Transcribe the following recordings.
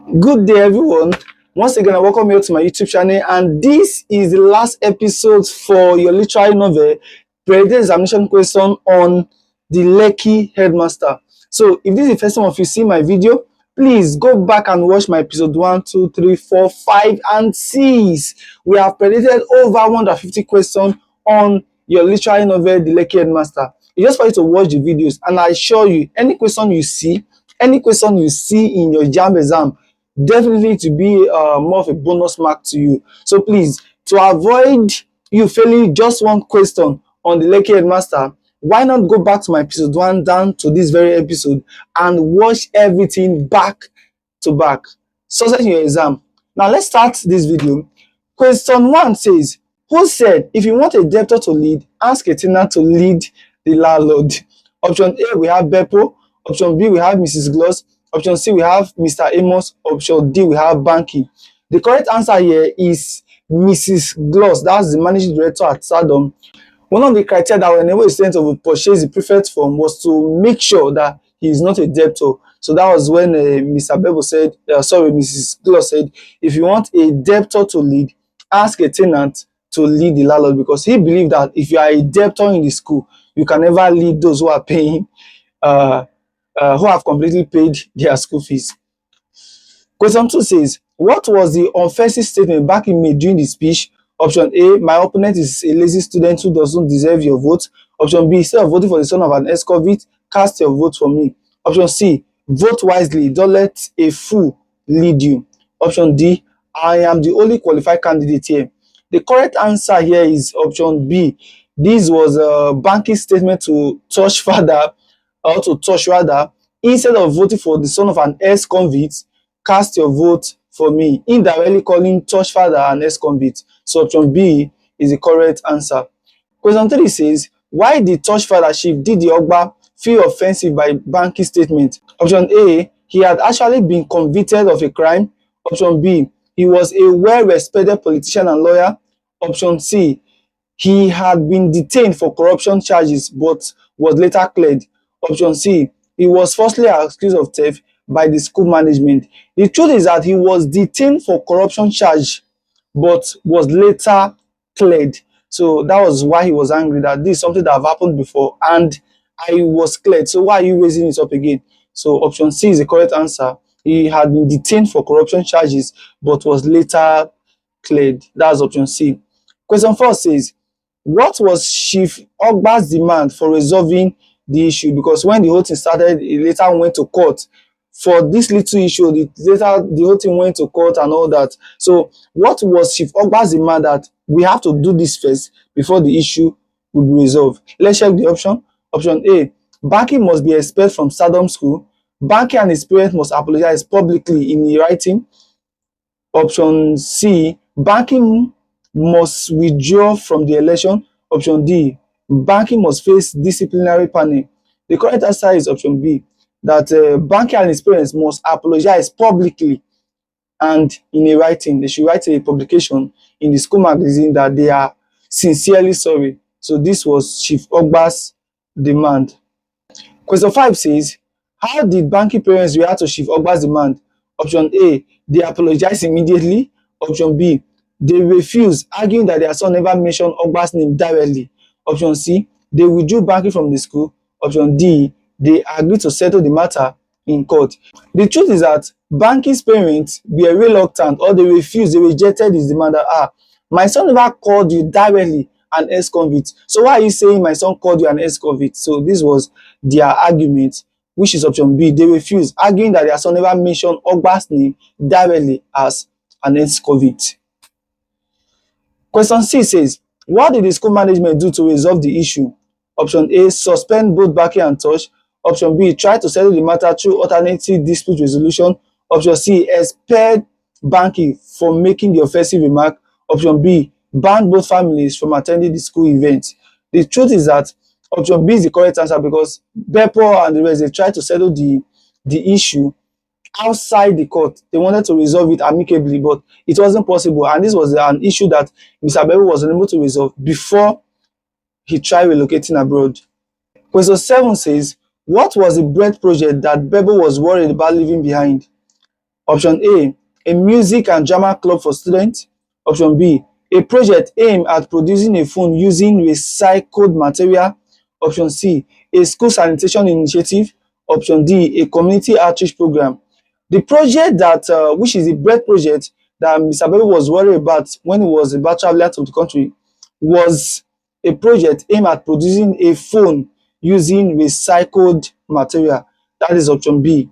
Good day, everyone. Once again, I welcome you to my YouTube channel, and this is the last episode for your literary novel, Predator Examination Question on the Lekki Headmaster. So, if this is the first time of you see my video, please go back and watch my episode 1, 2, 3, 4, 5, and 6. We have predicted over 150 questions on your literary novel, the Lekki Headmaster. It's just for you to watch the videos, and I assure you, any question you see in your JAMB exam, definitely to be more of a bonus mark to you. So please, to avoid you failing just one question on the Lekki Headmaster, why not go back to my episode 1 down to this very episode and watch everything back to back. Success in your exam. Now let's start this video. Question 1 says, who said if you want a debtor to lead, ask a tenant to lead the landlord? Option A, we have Beppo. Option B, we have Mrs. Gloss. Option C, we have Mr. Amos. Option D, we have Banky. The correct answer here is Mrs. Gloss. That's the managing director at Sardom. One of the criteria that whenever a student will purchase the prefect form was to make sure that he is not a debtor. So that was when Mr. Bebo said, Mrs. Gloss said, if you want a debtor to lead, ask a tenant to lead the landlord, because he believed that if you are a debtor in the school, you can never lead those who are paying, who have completely paid their school fees. Question 2 says, what was the offensive statement Banky made during the speech? Option A, my opponent is a lazy student who doesn't deserve your vote. Option B, instead of voting for the son of an ex-convict, cast your vote for me. Option C, vote wisely, don't let a fool lead you. Option D, I am the only qualified candidate here. The correct answer here is option B. This was Banky's statement to Tosh father, or to Tosh rather, instead of voting for the son of an ex-convict, cast your vote for me, indirectly calling Tosh father an ex-convict. So option B is the correct answer. Question 3 says, why did Tosh father Chief Didi Ogba feel offensive by Banky's statement? Option A, he had actually been convicted of a crime. Option B, he was a well-respected politician and lawyer. Option C, he had been detained for corruption charges but was later cleared. Option C, he was falsely accused of theft by the school management. The truth is that he was detained for corruption charge but was later cleared. So that was why he was angry, that this is something that have happened before and I was cleared. So why are you raising it up again? So option C is the correct answer. He had been detained for corruption charges but was later cleared. That's option C. Question 4 says, what was Chief Ogba's demand for resolving the issue? Because when the whole thing started, he later went to court. For this little issue, the whole thing went to court and all that. So what was Chief Ogba's demand? That we have to do this first before the issue will be resolved. Let's check the option. Option A, Banky must be expelled from Sardom School. Banky and his parents must apologize publicly in writing. Option C, Banky must withdraw from the election. Option D, Banky must face disciplinary panel. The correct answer is option B, that Banky and his parents must apologize publicly and in a writing. They should write a publication in the school magazine that they are sincerely sorry. So this was Chief Ogba's demand. Question 5 says, how did Banky parents react to Chief Ogba's demand? Option A, they apologized immediately. Option B, they refused, arguing that their son never mentioned Ogba's name directly. Option C, they withdrew Banky from the school. Option D, they agreed to settle the matter in court. The truth is that Banky's parents were reluctant, or they refused, they rejected his demand that, my son never called you directly an ex-convict. So why are you saying my son called you an ex-convict? So this was their argument, which is option B. They refused, arguing that their son never mentioned Ogba's name directly as an ex-convict. Question C says, what did the school management do to resolve the issue? Option A, suspend both Banky and Tosh. Option B, try to settle the matter through alternative dispute resolution. Option C, expel Banky for making the offensive remark. Option B, ban both families from attending the school event. The truth is that option B is the correct answer, because Beppo and the rest, they tried to settle the issue outside the court. They wanted to resolve it amicably, but it wasn't possible. And this was an issue that Mr. Beppo was unable to resolve before he tried relocating abroad. Question 7 says, what was the bread project that Beppo was worried about leaving behind? Option A music and drama club for students. Option B, a project aimed at producing a phone using recycled material. Option C, a school sanitation initiative. Option D, a community outreach program. The project that, which is the bread project that Mr. Bebe was worried about when he was about traveling out of the country, was a project aimed at producing a phone using recycled material. That is option B.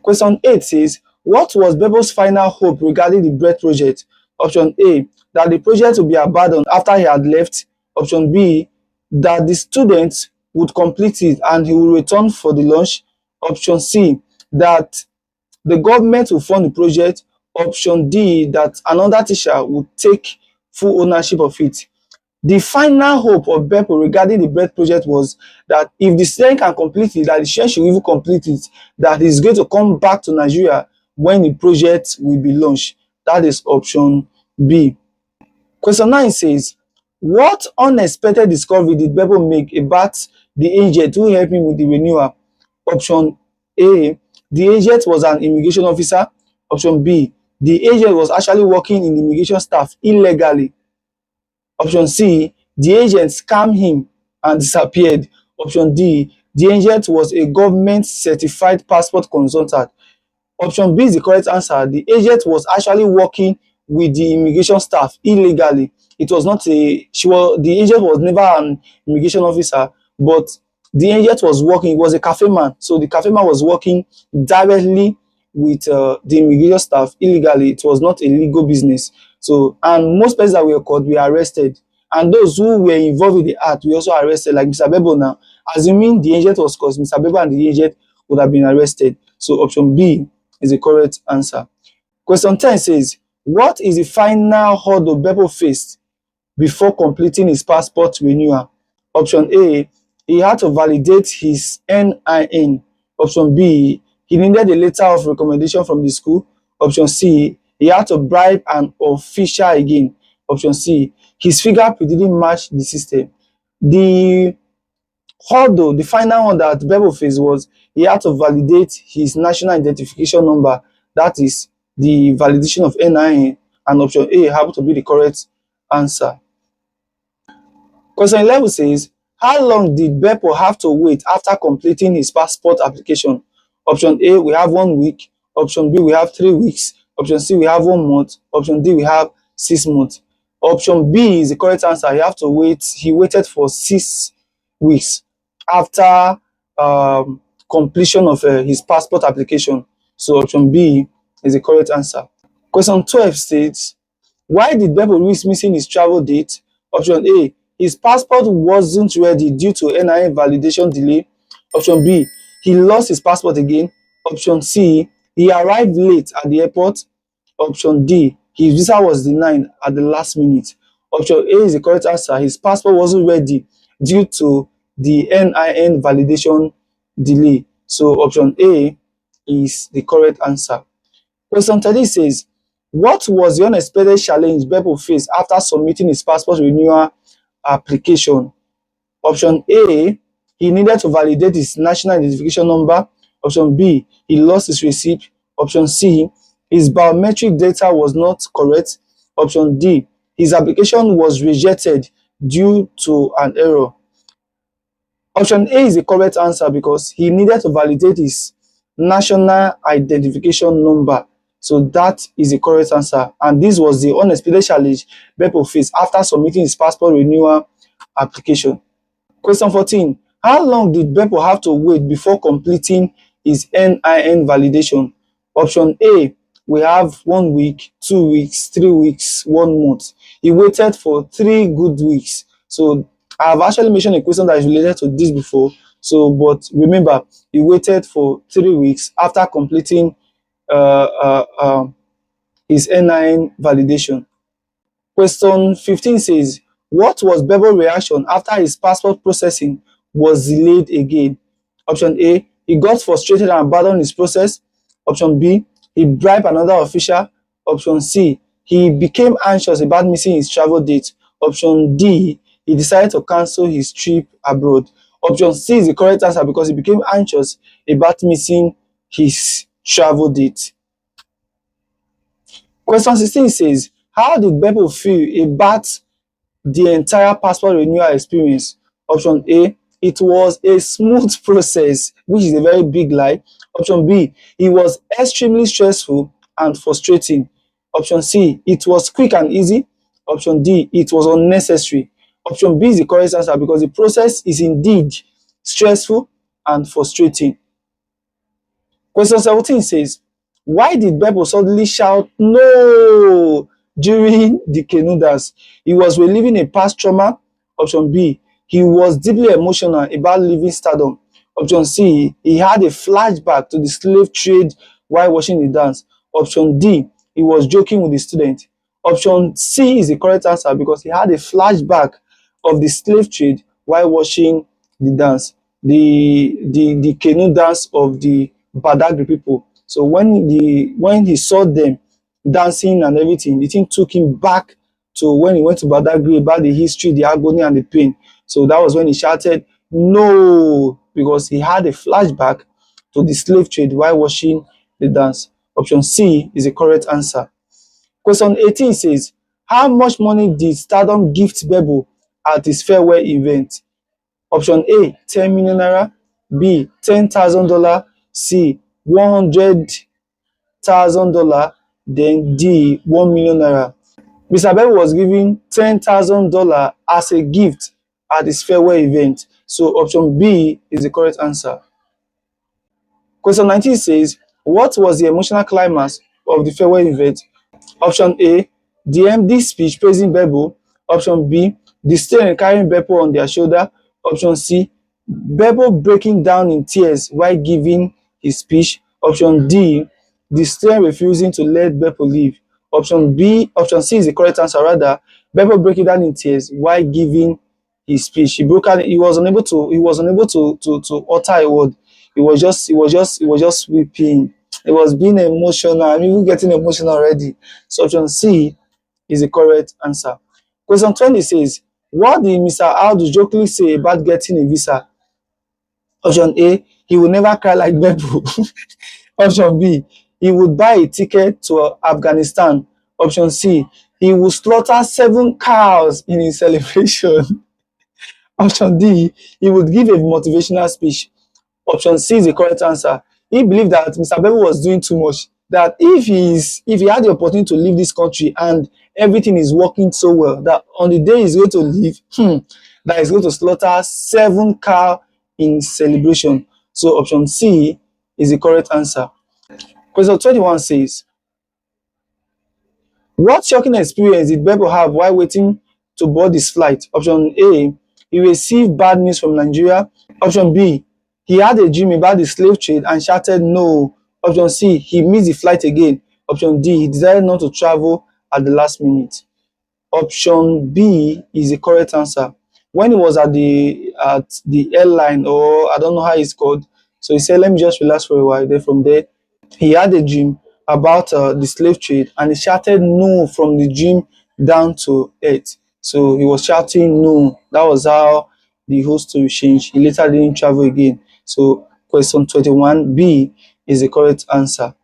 Question 8 says, what was Bebo's final hope regarding the bread project? Option A, that the project would be abandoned after he had left. Option B, that the students would complete it and he will return for the lunch. Option C, that the government will fund the project. Option D, that another teacher would take full ownership of it. The final hope of Beppo regarding the bread project was that if the student can complete it, that the student should even complete it, that he's going to come back to Nigeria when the project will be launched. That is option B. Question 9 says, what unexpected discovery did Beppo make about the agent who helped him with the renewal? Option A, the agent was an immigration officer. Option B, the agent was actually working in the immigration staff illegally. Option C, the agent scammed him and disappeared. Option D, the agent was a government certified passport consultant. Option B is the correct answer. The agent was actually working with the immigration staff illegally. It was not a, the agent was never an immigration officer, but the agent was working, he was a cafe man. So the cafe man was working directly with the immigration staff illegally. It was not a legal business. So, and most persons that were caught were arrested. And those who were involved with the act were also arrested, like Mr. Bebo now. Assuming the agent was caught, Mr. Bebo and the agent would have been arrested. So option B is the correct answer. Question 10 says, what is the final hurdle Beppo faced before completing his passport renewal? Option A, he had to validate his NIN. Option B, he needed a letter of recommendation from the school. Option C, he had to bribe an official again. Option C, his fingerprint didn't match the system. The Although the final one that Bebo faced was he had to validate his national identification number, that is the validation of NIN, and option A happened to be the correct answer. Question 11 says, how long did Beppo have to wait after completing his passport application? Option A, we have 1 week. Option B, we have 3 weeks. Option C, we have 1 month. Option D, we have 6 months. Option B is the correct answer. He waited for 6 weeks after completion of his passport application. So option B is the correct answer. Question 12 states, why did Beppo risk missing his travel date? Option A, his passport wasn't ready due to NIN validation delay. Option B, he lost his passport again. Option C, he arrived late at the airport. Option D, his visa was denied at the last minute. Option A is the correct answer. His passport wasn't ready due to the NIN validation delay. So option A is the correct answer. Question 30 says, what was the unexpected challenge Beppo faced after submitting his passport renewal application? Option A, he needed to validate his national identification number. Option B, he lost his receipt. Option C, his biometric data was not correct. Option D, his application was rejected due to an error. Option A is the correct answer because he needed to validate his national identification number. So that is the correct answer. And this was the unexpected challenge Beppo faced after submitting his passport renewal application. Question 14. How long did Beppo have to wait before completing his NIN validation? Option A, we have 1 week, 2 weeks, 3 weeks, 1 month. He waited for 3 good weeks. So I have actually mentioned a question that is related to this before. So, but remember, he waited for 3 weeks after completing his NIN validation. Question 15 says, what was Bebo's reaction after his passport processing was delayed again? Option A, he got frustrated and abandoned his process. Option B, he bribed another official. Option C, he became anxious about missing his travel date. Option D, he decided to cancel his trip abroad. Option C is the correct answer because he became anxious about missing his travel date. Question 16 says, how did Beppo feel about the entire passport renewal experience? Option A, it was a smooth process, which is a very big lie. Option B, it was extremely stressful and frustrating. Option C, it was quick and easy. Option D, it was unnecessary. Option B is the correct answer because the process is indeed stressful and frustrating. Question 17 says, why did Beppo suddenly shout no during the canoe dance? He was reliving a past trauma. Option B, he was deeply emotional about leaving stardom. Option C, he had a flashback to the slave trade while watching the dance. Option D, he was joking with the student. Option C is the correct answer because he had a flashback of the slave trade while watching the dance, the canoe dance of the Badagry people. So when he saw them dancing and everything, the thing took him back to when he went to Badagry about the history, the agony, and the pain. So that was when he shouted no, because he had a flashback to the slave trade while watching the dance. Option C is the correct answer. Question 18 says, how much money did Stardom gift Bebo at his farewell event? Option A, 10 million naira. B, $10,000. C, $100,000. Then D, 1 million naira. Mr. Bebo was given $10,000 as a gift at his farewell event. So option B is the correct answer. Question 19 says, what was the emotional climax of the farewell event? Option A, the MD speech praising Bebo. Option B, the student carrying Bebo on their shoulder. Option C, Bebo breaking down in tears while giving his speech. Option D, the student refusing to let Bebo leave. Option C is the correct answer rather. Bebo breaking down in tears while giving his speech. He was unable to utter a word. He was just weeping. It was being emotional. I'm even getting emotional already. So option C is the correct answer. Question 20 says, what did Mr. Aldo jokingly say about getting a visa? Option A, he will never cry like Bebo. Option B, he would buy a ticket to Afghanistan. Option C, he will slaughter 7 cows in his celebration. Option D, he would give a motivational speech. Option C is the correct answer. He believed that Mr. Bebo was doing too much. That if he had the opportunity to leave this country and everything is working so well, that on the day he's going to leave, that he's going to slaughter 7 cow in celebration. So option C is the correct answer. Question 21 says, what shocking experience did Bebo have while waiting to board his flight? Option A, he received bad news from Nigeria. Option B, he had a dream about the slave trade and shouted no. Option C, he missed the flight again. Option D, he decided not to travel at the last minute. Option B is the correct answer. When he was at the airline, or I don't know how it's called, so he said, let me just relax for a while. Then from there, he had a dream about the slave trade and he shouted no from the dream down to earth. So he was shouting no. That was how the whole story changed. He later didn't travel again. So question 21B is the correct answer.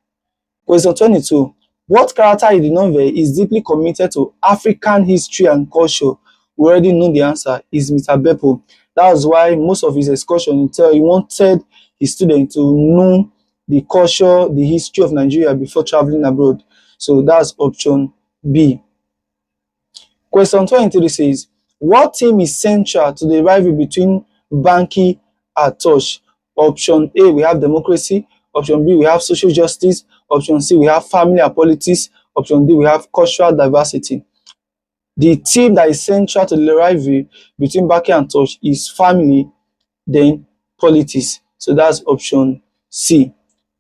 Question 22. What character in the novel is deeply committed to African history and culture? We already know the answer is Mr. Beppo. That was why most of his excursion he wanted his students to know the culture, the history of Nigeria before traveling abroad. So that's option B. Question 23 says, what theme is central to the rivalry between Banky and Tosh? Option A, we have democracy. Option B, we have social justice. Option C, we have family and politics. Option D, we have cultural diversity. The theme that is central to the rivalry between Banky and Tosh is family, then politics. So that's option C.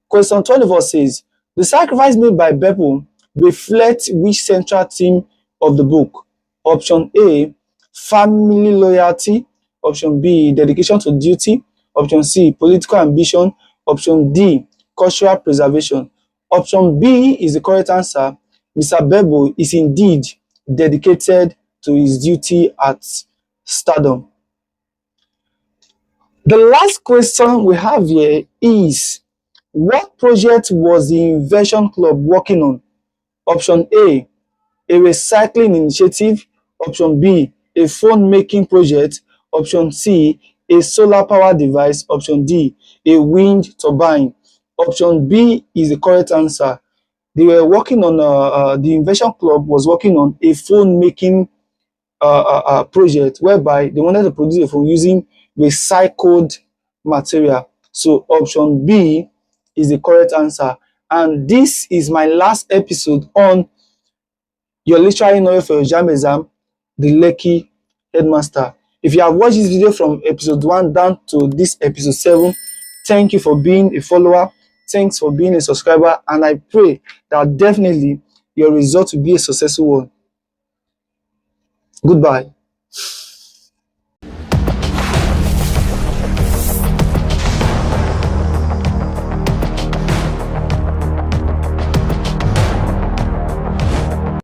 Question 24 says, the sacrifice made by Beppo reflects which central theme of the book? Option A, family loyalty. Option B, dedication to duty. Option C, political ambition. Option D, cultural preservation. Option B is the correct answer. Mr. Beppo is indeed dedicated to his duty at Stardom. The last question we have here is, what project was the Invention Club working on? Option A recycling initiative. Option B, a phone making project. Option C, a solar power device. Option D, a wind turbine. Option B is the correct answer. They were working on, the Invention Club was working on a phone making project whereby they wanted to produce a phone using recycled material. So option B is the correct answer. And this is my last episode on your literary novel for your JAMB exam, The Lekki Headmaster. If you have watched this video from episode 1 down to this episode 7, thank you for being a follower. Thanks for being a subscriber. And I pray that definitely your result will be a successful one. Goodbye.